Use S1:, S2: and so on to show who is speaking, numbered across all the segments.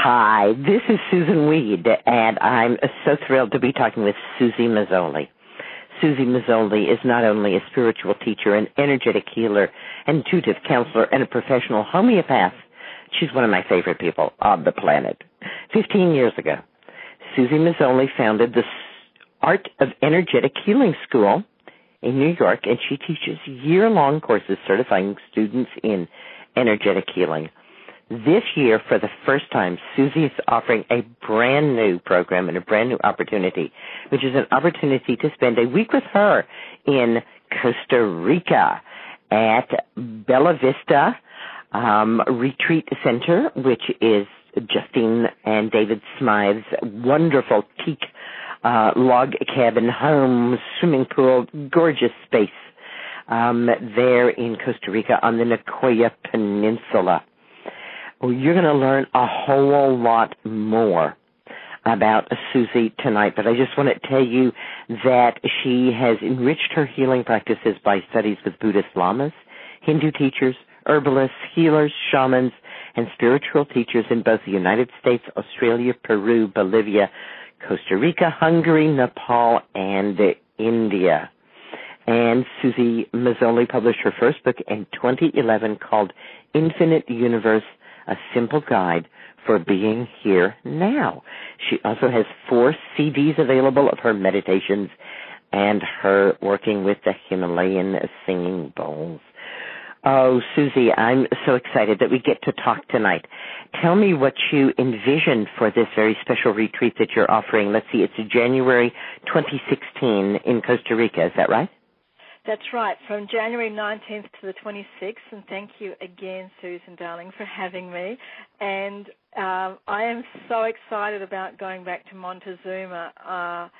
S1: Hi, this is Susan Weed, and I'm so thrilled to be talking with Suzy Meszoly. Suzy Meszoly is not only a spiritual teacher, an energetic healer, intuitive counselor, and a professional homeopath. She's one of my favorite people on the planet. 15 years ago, Suzy Meszoly founded the Art of Energetic Healing School in New York, and she teaches year-long courses certifying students in energetic healing. This year, for the first time, Suzy is offering a brand new program and a brand new opportunity, which is an opportunity to spend a week with her in Costa Rica at Bella Vista Retreat Center, which is Justine and David Smythe's wonderful teak log cabin home, swimming pool, gorgeous space there in Costa Rica on the Nicoya Peninsula. Well, you're going to learn a whole lot more about Suzy tonight, but I just want to tell you that she has enriched her healing practices by studies with Buddhist lamas, Hindu teachers, herbalists, healers, shamans, and spiritual teachers in both the United States, Australia, Peru, Bolivia, Costa Rica, Hungary, Nepal, and India. And Suzy Meszoly published her first book in 2011 called Infinite Universe, A Simple Guide for Being Here Now. She also has 4 CDs available of her meditations and her working with the Himalayan singing bowls. Oh, Suzy, I'm so excited that we get to talk tonight. Tell me what you envisioned for this very special retreat that you're offering. Let's see, it's January 2016 in Costa Rica. Is that right?
S2: That's right, from January 19th to the 26th, and thank you again, Susan, darling, for having me. And I am so excited about going back to Montezuma.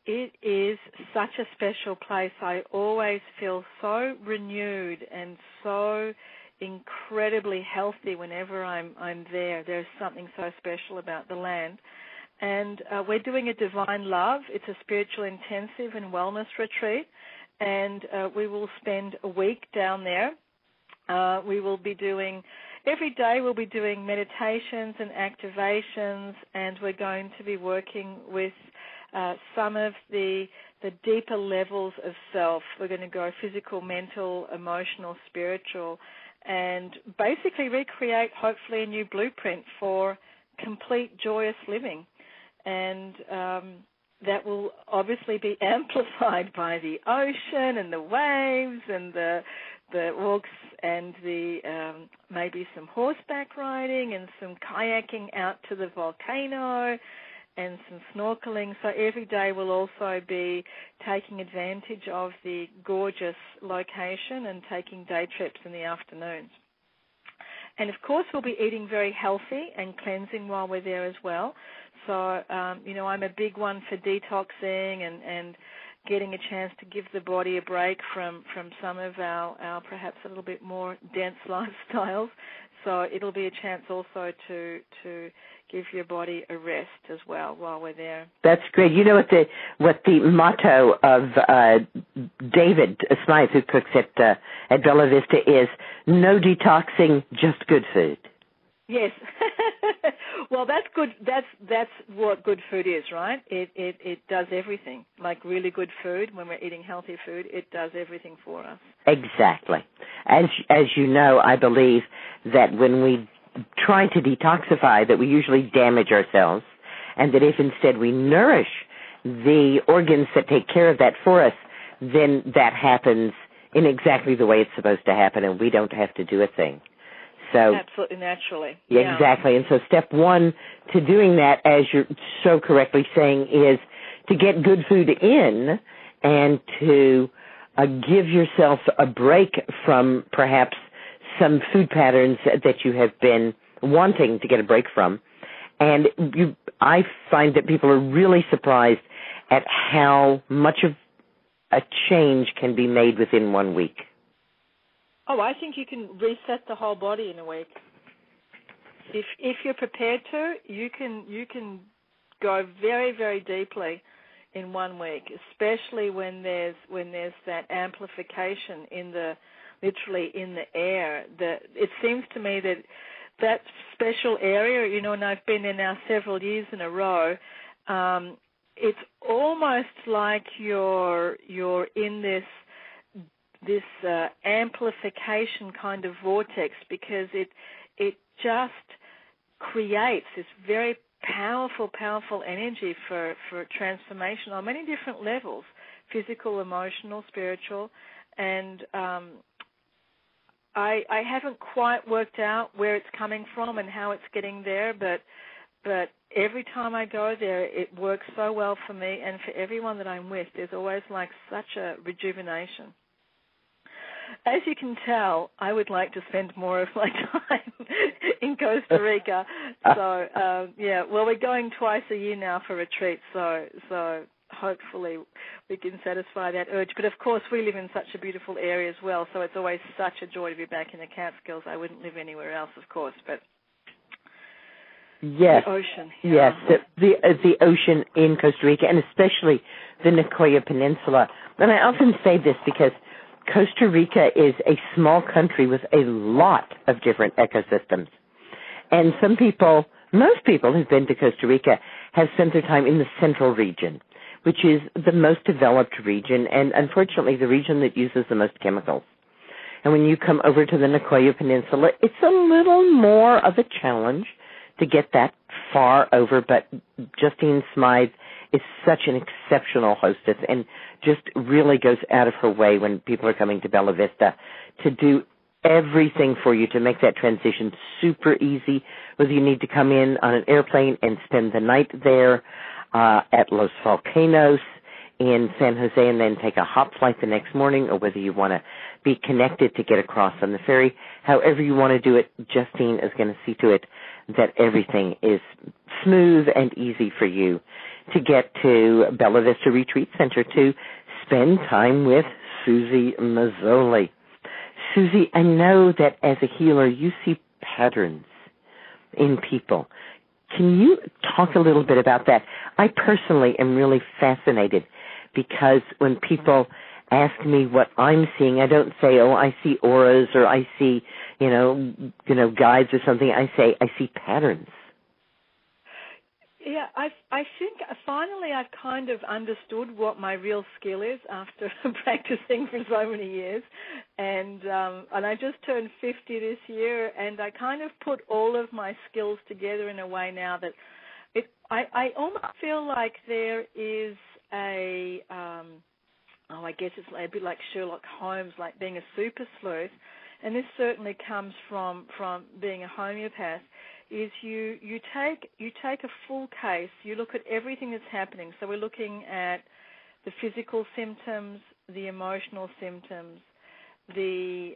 S2: It is such a special place. I always feel so renewed and so incredibly healthy whenever I'm there. There's something so special about the land. And we're doing a Divine Love. It's a spiritual intensive and wellness retreat. And we will spend a week down there. We will be doing, every day we'll be doing meditations and activations, and we're going to be working with some of the deeper levels of self. We're going to go physical, mental, emotional, spiritual, and basically recreate, hopefully, a new blueprint for complete joyous living. And that will obviously be amplified by the ocean and the waves and the walks and the maybe some horseback riding and some kayaking out to the volcano and some snorkeling. So every day we'll also be taking advantage of the gorgeous location and taking day trips in the afternoons. And, of course, we'll be eating very healthy and cleansing while we're there as well. So, I'm a big one for detoxing and getting a chance to give the body a break from some of our perhaps a little bit more dense lifestyles. So it'll be a chance also to give your body a rest as well while we're there.
S1: That's great. You know what the motto of David Smythe, who cooks at Bella Vista, is? No detoxing, just good food.
S2: Yes. Well, that's good. That's what good food is, right? It does everything. Like really good food, when we're eating healthy food, it does everything for us.
S1: Exactly. As you know, I believe that when we try to detoxify, that we usually damage ourselves, and that if instead we nourish the organs that take care of that for us, then that happens in exactly the way it's supposed to happen, and we don't have to do a thing. So,
S2: absolutely naturally.
S1: Yeah. Exactly. And so step 1 to doing that, as you're so correctly saying, is to get good food in and to give yourself a break from perhaps some food patterns that you have been wanting to get a break from. And I find that people are really surprised at how much of a change can be made within 1 week.
S2: Oh, I think you can reset the whole body in a week. If you're prepared to, you can go very, very deeply in 1 week, especially when there's that amplification literally in the air. It seems to me that that special area, and I've been there now several years in a row. It's almost like you're in this amplification kind of vortex, because it just creates this very powerful energy for transformation on many different levels: physical, emotional, spiritual. And I haven't quite worked out where it's coming from and how it's getting there, but every time I go there, it works so well for me, and for everyone that I'm with, there's always like such a rejuvenation. As you can tell, I would like to spend more of my time in Costa Rica. So, well, we're going twice a year now for retreats, so hopefully we can satisfy that urge. But, of course, we live in such a beautiful area as well, so it's always such a joy to be back in the Catskills. I wouldn't live anywhere else, of course, but
S1: yes,
S2: the ocean. Yeah.
S1: Yes, the ocean in Costa Rica, and especially the Nicoya Peninsula. And I often say this because Costa Rica is a small country with a lot of different ecosystems. And most people who've been to Costa Rica have spent their time in the central region, which is the most developed region and, unfortunately, the region that uses the most chemicals. And when you come over to the Nicoya Peninsula, it's a little more of a challenge to get that far over, but Justine Smythe is such an exceptional hostess and just really goes out of her way when people are coming to Bella Vista to do everything for you to make that transition super easy, whether you need to come in on an airplane and spend the night there at Los Volcanoes in San Jose and then take a hop flight the next morning, or whether you want to be connected to get across on the ferry. However you want to do it, Justine is going to see to it that everything is smooth and easy for you to get to Bella Vista Retreat Center to spend time with Suzy Meszoly. Suzy, I know that as a healer you see patterns in people. Can you talk a little bit about that? I personally am really fascinated because when people ask me what I'm seeing, I don't say, oh, I see auras or I see, guides or something. I say, I see patterns.
S2: Yeah, I think finally I've kind of understood what my real skill is after practicing for so many years, and I just turned 50 this year, and I kind of put all of my skills together in a way now that I almost feel like there is I guess it's a bit like Sherlock Holmes, like being a super sleuth, and this certainly comes from being a homeopath. Is you take a full case, you look at everything that's happening. So we're looking at the physical symptoms, the emotional symptoms, the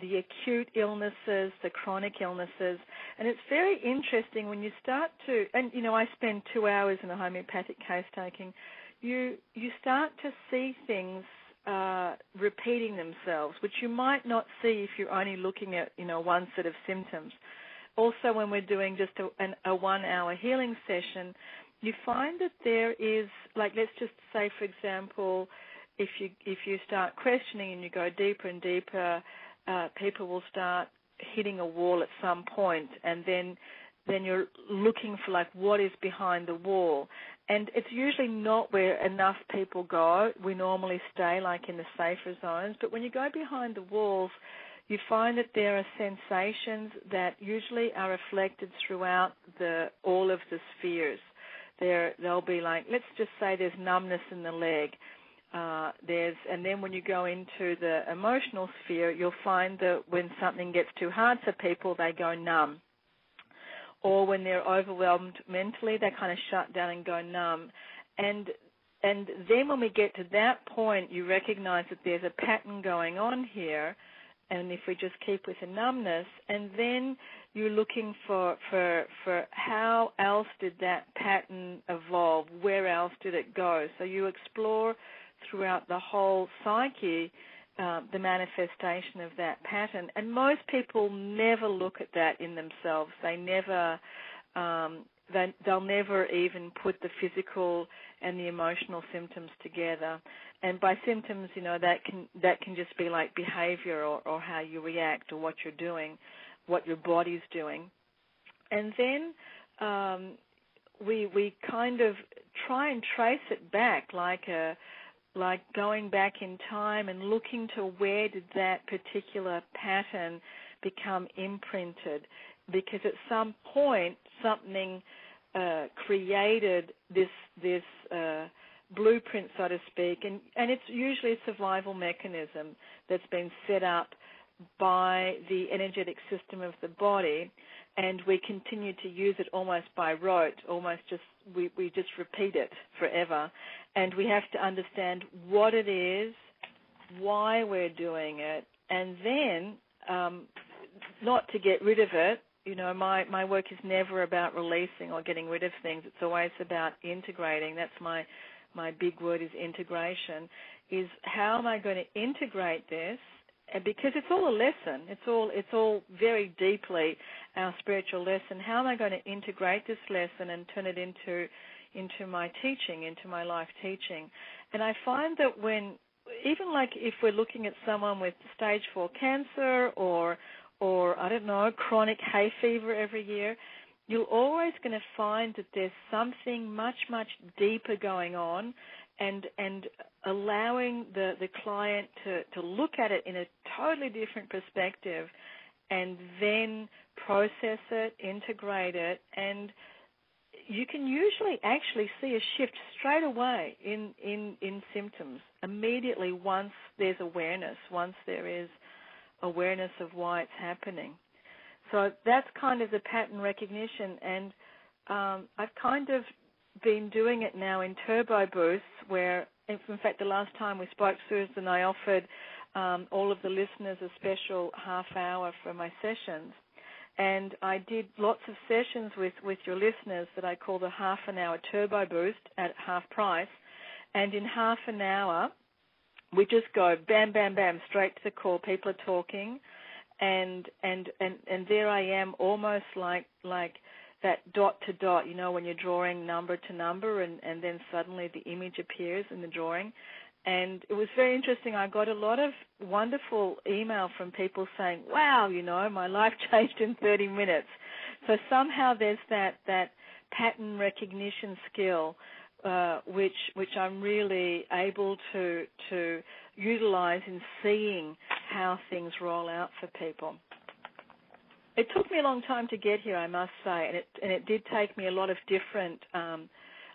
S2: acute illnesses, the chronic illnesses, and it's very interesting when you start to, and I spend 2 hours in a homeopathic case taking. You start to see things repeating themselves, which you might not see if you're only looking at one set of symptoms. Also, when we're doing just a 1 hour healing session, you find that there is, like, let's just say, for example, if you start questioning and you go deeper and deeper, people will start hitting a wall at some point, and then you're looking for, like, what is behind the wall. And it's usually not where enough people go. We normally stay, like, in the safer zones. But when you go behind the walls, you find that there are sensations that usually are reflected throughout all of the spheres. They'll be like, let's just say there's numbness in the leg. And then when you go into the emotional sphere, you'll find that when something gets too hard for people, they go numb. Or when they're overwhelmed mentally, they kind of shut down and go numb. And then when we get to that point, you recognize that there's a pattern going on here. And if we just keep with the numbness, and then you're looking for how else did that pattern evolve? Where else did it go? So you explore throughout the whole psyche the manifestation of that pattern. And most people never look at that in themselves. They never, they'll never even put the physical and the emotional symptoms together. And by symptoms, that can just be like behavior or how you react or what you're doing, what your body's doing. And then we kind of try and trace it back, like going back in time and looking to where did that particular pattern become imprinted, because at some point something created this blueprint, so to speak, and it's usually a survival mechanism that's been set up by the energetic system of the body, and we continue to use it almost by rote, we just repeat it forever. And we have to understand what it is, why we're doing it, and then not to get rid of it. You know, my work is never about releasing or getting rid of things. It's always about integrating. That's my big word, is integration, is how am I going to integrate this? And because it's all a lesson. It's all very deeply our spiritual lesson. How am I going to integrate this lesson and turn it into my teaching, into my life teaching? And I find that even like if we're looking at someone with stage 4 cancer or I don't know, chronic hay fever every year, you're always going to find that there's something much, much deeper going on, and allowing the client to look at it in a totally different perspective and then process it, integrate it, and you can usually actually see a shift straight away in symptoms immediately once there's awareness, once there is awareness of why it's happening. So that's kind of the pattern recognition, and I've kind of been doing it now in turbo boosts where, in fact, the last time we spoke, Susan, I offered all of the listeners a special half hour for my sessions. And I did lots of sessions with your listeners that I call the half an hour turbo boost at half price. And in half an hour, we just go bam, bam, bam, straight to the core. People are talking, and there I am, almost like that dot to dot, you know, when you're drawing number to number, and then suddenly the image appears in the drawing. And it was very interesting. I got a lot of wonderful email from people saying, wow, you know, my life changed in 30 minutes. So somehow there's that pattern recognition skill, which I'm really able to utilize in seeing how things roll out for people. It took me a long time to get here, I must say, and it did take me a lot of different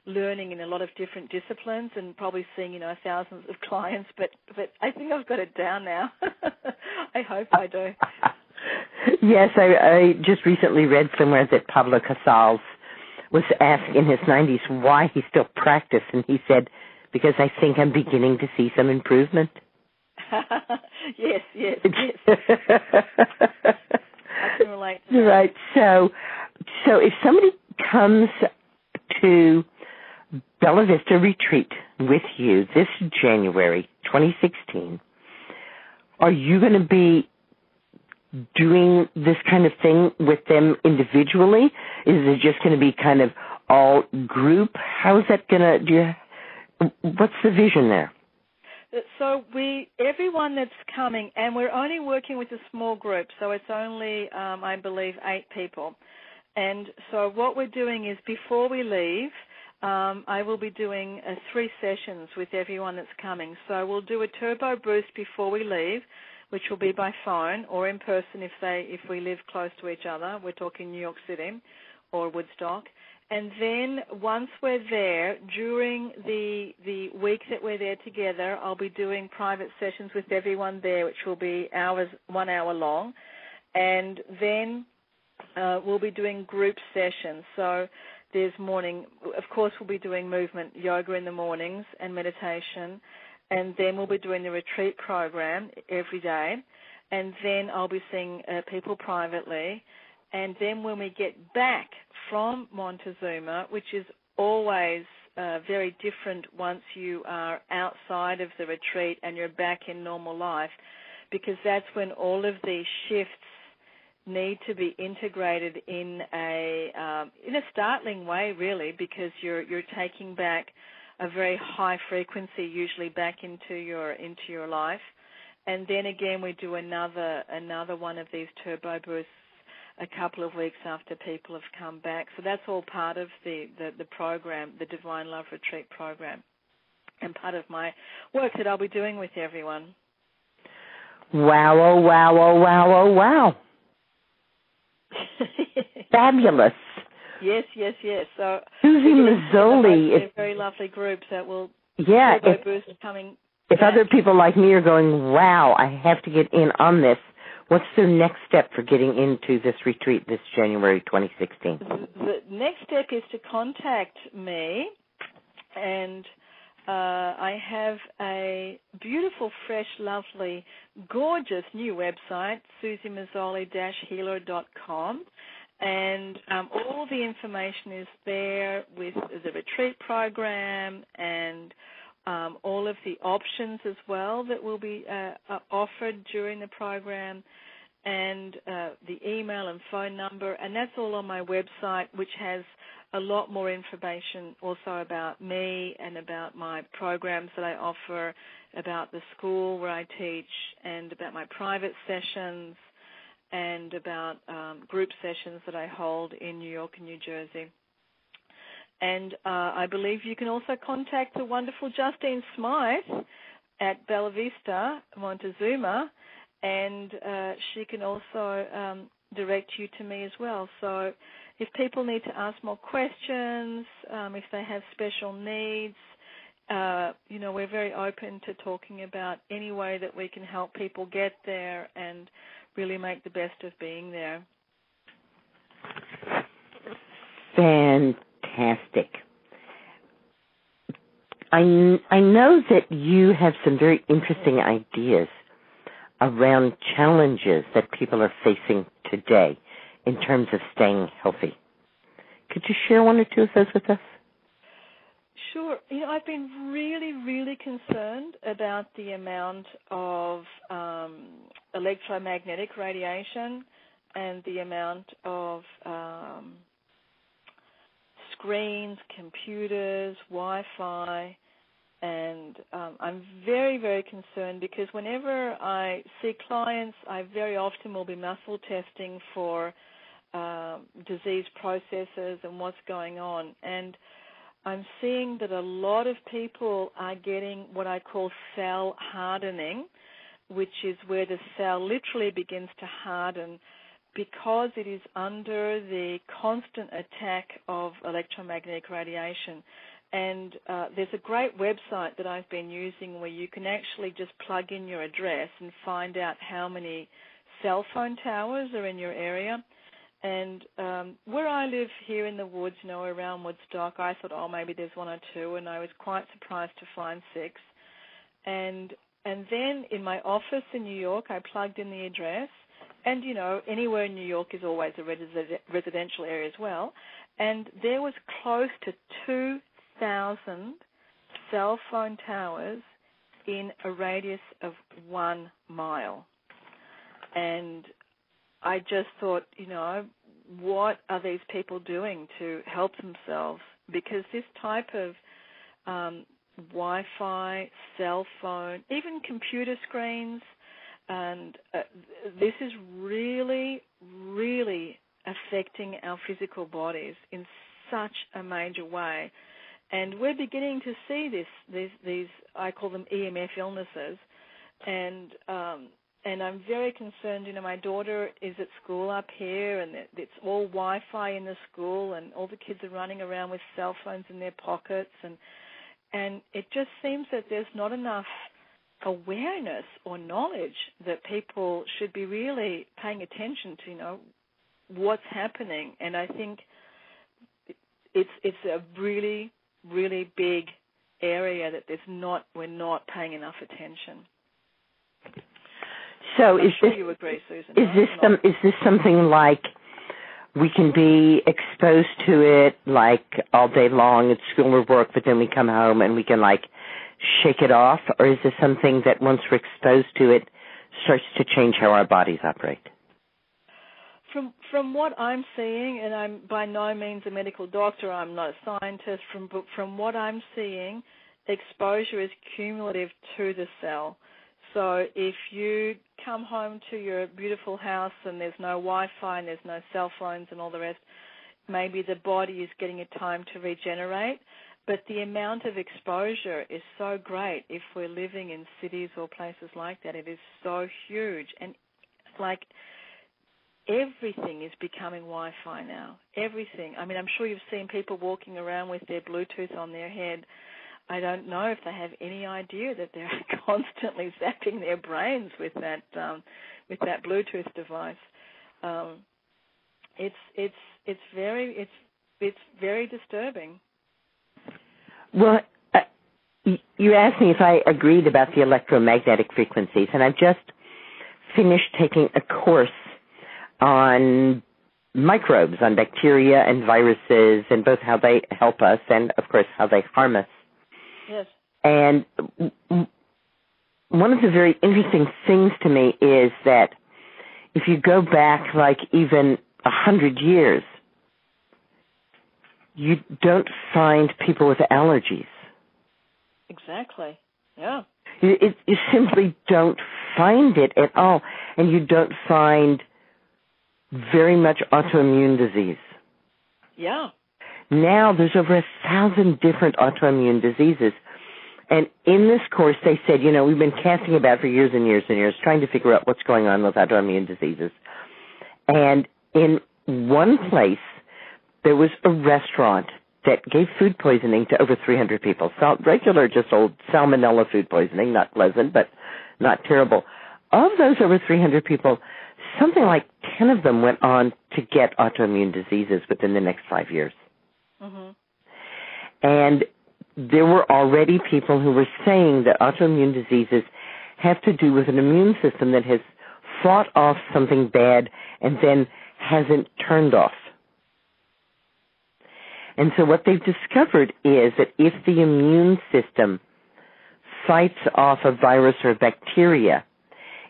S2: learning in a lot of different disciplines, and probably seeing, you know, thousands of clients, but I think I've got it down now. I hope I do.
S1: Yes, I just recently read somewhere that Pablo Casals was asked in his 90s why he still practiced, and he said, because I think I'm beginning to see some improvement.
S2: Yes. I can relate to that.
S1: Right. So if somebody comes to Bella Vista Retreat with you this January 2016, are you going to be doing this kind of thing with them individually? Is it just going to be kind of all group? How is that going to, what's the vision there?
S2: So everyone that's coming, and we're only working with a small group, so it's only, I believe, 8 people. And so what we're doing is before we leave, I will be doing 3 sessions with everyone that's coming. So we'll do a turbo boost before we leave, which will be by phone or in person if we live close to each other. We're talking New York City or Woodstock. And then once we're there, during the week that we're there together, I'll be doing private sessions with everyone there, which will be 1 hour long. And then we'll be doing group sessions. So there's morning, of course, we'll be doing movement yoga in the mornings and meditation. And then we'll be doing the retreat program every day. And then I'll be seeing people privately. And then when we get back from Montezuma, which is always very different once you are outside of the retreat and you're back in normal life, because that's when all of these shifts need to be integrated in a startling way, really, because you're taking back a very high frequency, usually back into your life. And then again, we do another one of these turbo boosts a couple of weeks after people have come back. So that's all part of the program, the Divine Love Retreat program, and part of my work that I'll be doing with everyone.
S1: Wow, oh, wow, oh, wow, oh, wow. Fabulous.
S2: Yes. So
S1: Suzy Meszoly
S2: is a very lovely group that will boost coming.
S1: If other people like me are going, wow, I have to get in on this, what's the next step for getting into this retreat this January 2016?
S2: The next step is to contact me, and I have a beautiful, fresh, lovely, gorgeous new website, SuzyMeszoly-healer.com, and all the information is there with the retreat program and all of the options as well that will be offered during the program, and the email and phone number, and that's all on my website, which has a lot more information also about me and about my programs that I offer, about the school where I teach, and about my private sessions, and about group sessions that I hold in New York and New Jersey. And I believe you can also contact the wonderful Justine Smythe at Bella Vista, Montezuma, and she can also direct you to me as well. So if people need to ask more questions, if they have special needs, we're very open to talking about any way that we can help people get there and really make the best of being there.
S1: Fantastic. I know that you have some very interesting ideas around challenges that people are facing today in terms of staying healthy. Could you share one or two of those with us?
S2: Sure. I've been really, really concerned about the amount of electromagnetic radiation and the amount of screens, computers, Wi-Fi, and I'm very, very concerned because whenever I see clients, I very often will be muscle testing for disease processes and what's going on. And I'm seeing that a lot of people are getting what I call cell hardening, which is where the cell literally begins to harden because it is under the constant attack of electromagnetic radiation. And there's a great website that I've been using where you can actually just plug in your address and find out how many cell phone towers are in your area. And where I live here in the woods, around Woodstock, I thought, maybe there's one or two, and I was quite surprised to find 6. And then in my office in New York, I plugged in the address, and, anywhere in New York is always a residential area as well, and there was close to 2,000 cell phone towers in a radius of 1 mile. And I just thought, what are these people doing to help themselves? Because this type of Wi-Fi, cell phone, even computer screens, and this is really, really affecting our physical bodies in such a major way. And we're beginning to see these I call them EMF illnesses, and I'm very concerned. My daughter is at school up here, and it's all Wi-Fi in the school, and all the kids are running around with cell phones in their pockets, and it just seems that there's not enough awareness or knowledge that people should be really paying attention to, what's happening. And I think it's a really, really big area that we're not paying enough attention.
S1: So
S2: I'm sure you agree, Susan.
S1: Is this something like we can be exposed to it like all day long at school or work, but then we come home and we can shake it off? Or is this something that once we're exposed to it starts to change how our bodies operate?
S2: From what I'm seeing, and I'm by no means a medical doctor, I'm not a scientist, from what I'm seeing, exposure is cumulative to the cell. So if you come home to your beautiful house and there's no Wi-Fi and there's no cell phones and all the rest, maybe the body is getting a time to regenerate. But the amount of exposure is so great if we're living in cities or places like that. It is so huge. And like everything is becoming Wi-Fi now. Everything. I mean, I'm sure you've seen people walking around with their Bluetooth on their head. I don't know if they have any idea that they're constantly zapping their brains with that Bluetooth device. It's very disturbing.
S1: Well, you asked me if I agreed about the electromagnetic frequencies, and I've just finished taking a course on microbes, on bacteria and viruses, and both how they help us and, of course, how they harm us.
S2: Yes.
S1: And one of the very interesting things to me is that if you go back like even 100 years, you don't find people with allergies.
S2: Exactly. Yeah.
S1: You simply don't find it at all. And you don't find very much autoimmune disease.
S2: Yeah.
S1: Now there's over 1,000 different autoimmune diseases. And in this course, they said, we've been casting about for years and years and years, trying to figure out what's going on with autoimmune diseases. And in one place, there was a restaurant that gave food poisoning to over 300 people. So regular, just old salmonella food poisoning, not pleasant, but not terrible. Of those over 300 people, something like 10 of them went on to get autoimmune diseases within the next 5 years.
S2: Mm-hmm.
S1: And there were already people who were saying that autoimmune diseases have to do with an immune system that has fought off something bad and then hasn't turned off. And so what they've discovered is that if the immune system fights off a virus or a bacteria,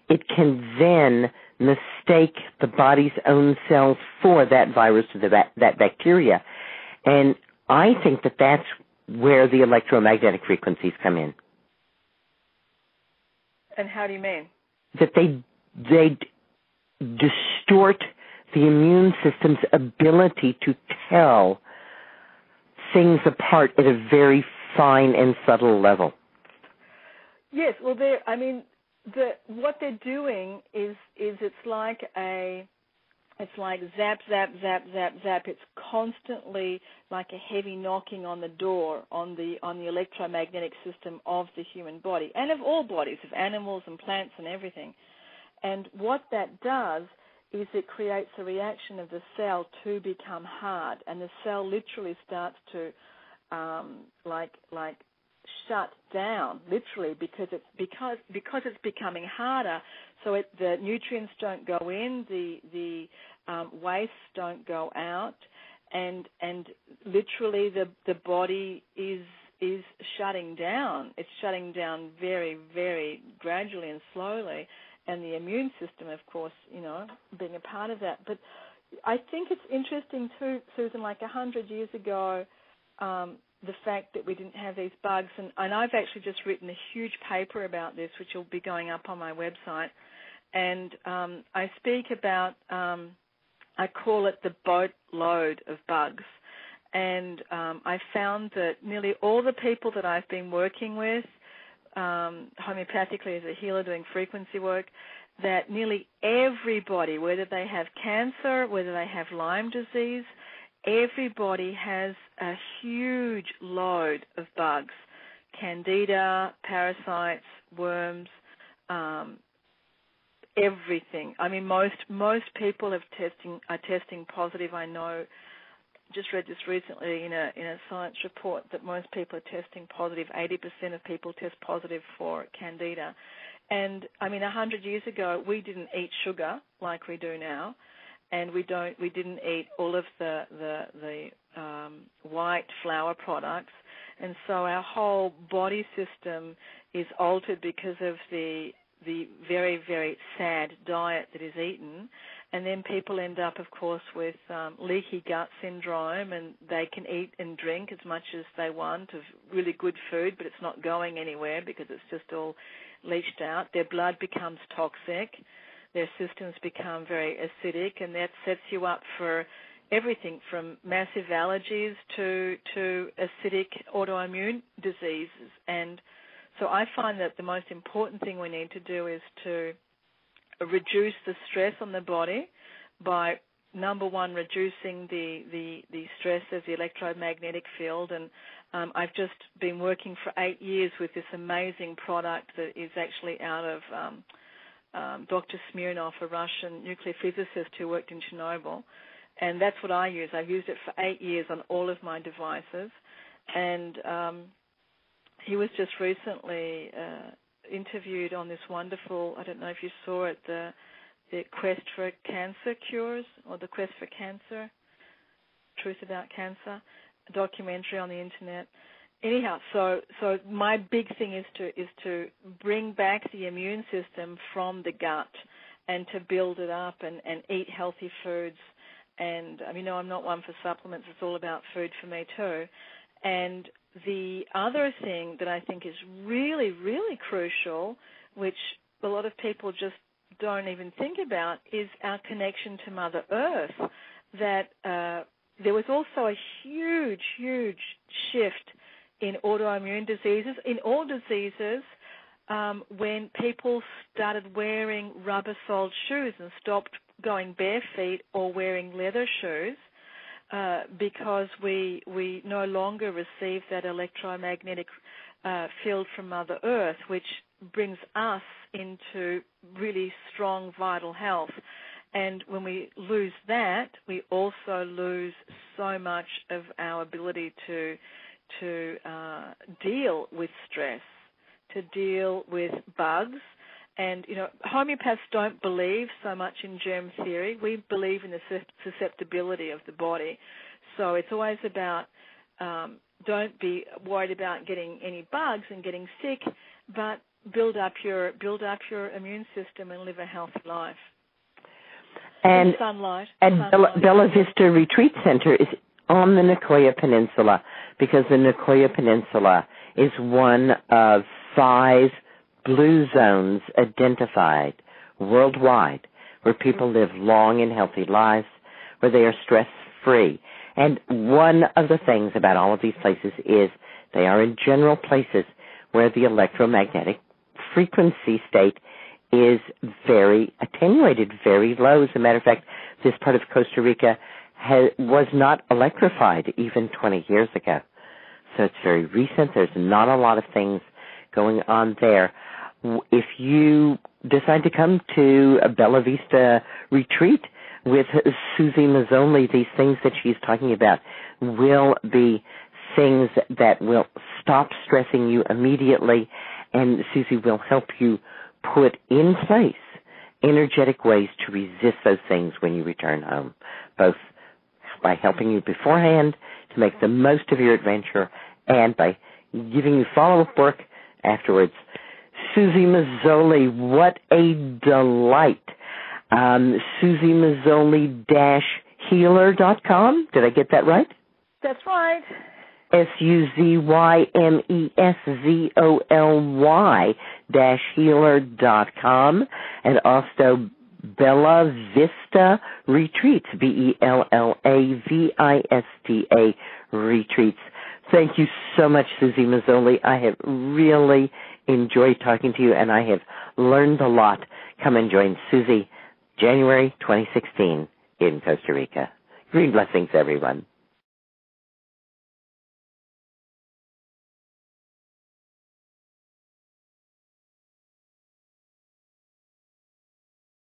S1: it can then mistake the body's own cells for that virus or that bacteria. And I think that that's where the electromagnetic frequencies come in.
S2: And how do you mean?
S1: That they distort the immune system's ability to tell things apart at a very fine and subtle level.
S2: Yes, well, what they're doing is it's like zap, zap, zap, zap, zap. It's constantly like a heavy knocking on the door on the electromagnetic system of the human body and of all bodies, of animals and plants and everything. And what that does is it creates a reaction of the cell to become hard, and the cell literally starts to like shut down, literally, because it's becoming harder. So the nutrients don't go in, the wastes don't go out, and literally the body is shutting down. It's shutting down very, very gradually and slowly. And the immune system, of course, being a part of that. But I think it's interesting too, Susan, like 100 years ago, the fact that we didn't have these bugs. And I've actually just written a huge paper about this, which will be going up on my website. And I speak about, I call it the boatload of bugs. And I found that nearly all the people that I've been working with, homeopathically as a healer doing frequency work, that nearly everybody, whether they have cancer, whether they have Lyme disease, everybody has a huge load of bugs, candida, parasites, worms, everything. I mean, most people are testing positive. I know. Just read this recently in a science report that most people are testing positive. 80% of people test positive for candida. And I mean, 100 years ago, we didn't eat sugar like we do now, and we didn't eat all of the white flour products, and so our whole body system is altered because of the very, very sad diet that is eaten. And then people end up, of course, with leaky gut syndrome, and they can eat and drink as much as they want of really good food, but it's not going anywhere because it's just all leached out. Their blood becomes toxic. Their systems become very acidic, and that sets you up for everything from massive allergies to acidic autoimmune diseases. And so I find that the most important thing we need to do is to reduce the stress on the body by, number one, reducing the stress of the electromagnetic field. And I've just been working for 8 years with this amazing product that is actually out of Dr. Smirnov, a Russian nuclear physicist who worked in Chernobyl. And that's what I use. I've used it for 8 years on all of my devices. And he was just recently interviewed on this wonderful, I don't know if you saw it, the Quest for Cancer Cures, or the Quest for Cancer, Truth About Cancer, a documentary on the internet. Anyhow, so my big thing is to bring back the immune system from the gut and to build it up and eat healthy foods. And I'm not one for supplements. It's all about food for me too. And the other thing that I think is really, really crucial, which a lot of people just don't even think about, is our connection to Mother Earth. That there was also a huge, huge shift in autoimmune diseases, in all diseases, when people started wearing rubber-soled shoes and stopped going bare feet or wearing leather shoes. Because we no longer receive that electromagnetic field from Mother Earth, which brings us into really strong vital health. And when we lose that, we also lose so much of our ability to deal with stress, to deal with bugs. And, homeopaths don't believe so much in germ theory. We believe in the susceptibility of the body. So it's always about don't be worried about getting any bugs and getting sick, but build up your immune system and live a healthy life. And sunlight. And
S1: Bella Vista Retreat Center is on the Nicoya Peninsula, because the Nicoya Peninsula is one of 5 blue zones identified worldwide where people live long and healthy lives, where they are stress-free. And one of the things about all of these places is they are in general places where the electromagnetic frequency state is very attenuated, very low. As a matter of fact, this part of Costa Rica was not electrified even 20 years ago. So it's very recent. There's not a lot of things going on there. If you decide to come to a Bella Vista retreat with Suzy Meszoly, these things that she's talking about will be things that will stop stressing you immediately, and Suzy will help you put in place energetic ways to resist those things when you return home, both by helping you beforehand to make the most of your adventure and by giving you follow-up work afterwards. Suzy Meszoly, what a delight. Suzy Meszoly-healer.com. Did I get that right?
S2: That's right.
S1: SUZYMESZOLY-healer.com, and also Bella Vista Retreats, BELLAVISTA Retreats. Thank you so much, Suzy Meszoly. I have really enjoyed talking to you, and I have learned a lot. Come and join Suzy January 2016 in Costa Rica. Green blessings, everyone.